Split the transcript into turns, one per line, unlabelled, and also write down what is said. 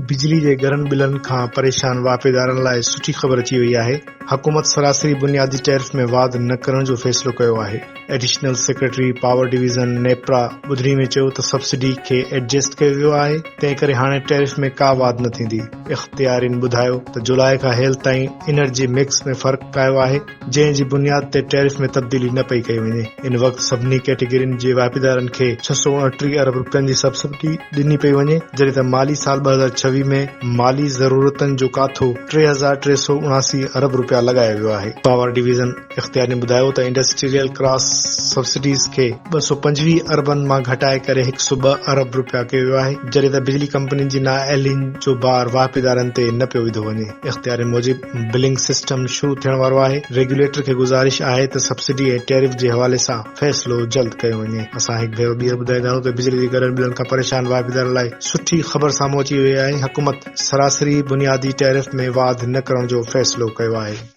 बिजली जे घरनि बिलनि खां परेशान वापेदारनि लाइ सुठी ख़बर अची वई आहे। हुकूमत सरासरी बुनियादी टैरिफ में वाध न करण जो फ़ैसिलो कयो आहे। Additional secretary power division NEPRA ॿुधरी में चयो त सब्सिडी खे एडजस्ट कयो वियो आहे, तंहिं करे हाणे टैरिफ में का वाध न थींदी। इख़्तियारिन ॿुधायो त जुलाई खां हेल ताईं एनर्जी मिक्स में फ़र्क़ु आयो आहे, जंहिं जी बुनियाद ते टैरिफ में तब्दीली न पई कई वञे। इन वक़्तु सभिनी कैटेगरियुनि जे वापेदारनि खे 629 अरब रुपयनि जी सब्सिडी ॾिनी पई वञे, जॾहिं त माली साल 2026 में माली ज़रूरतनि जो काथो 3379 अरब रुपया लॻायो वियो आहे। पावर डिवीज़न इख़्तियारिन ॿुधायो त इंडस्ट्रियल क्रॉस सब्सिडीज़ खे 225 अरबनि मां घटाए करे 102 अरब रुपया कयो वियो आहे, जॾहिं त बिजली कंपनियुनि जी नाअहलीन जो भार वापेदारनि ते न पियो विधो वञे। इख़्तियारिन मूजिबि बिलिंग सिस्टम शुरू थियण वारो आहे। रेगुलेटर खे गुज़ारिश आहे त सब्सिडी ऐं टैरिफ जे हवाले सां फ़ैसिलो जल्द कयो वञे। असां हिकु भेरो ॿीहर ॿुधाईंदा आहियूं त बिजली जे घरनि बिलनि खां परेशान वापेदारनि लाइ सुठी ख़बर साम्हूं अची वई आहे। हुकूमत सरासरी बुनियादी टैरिफ में वाध न करण जो फ़ैसिलो कयो आहे।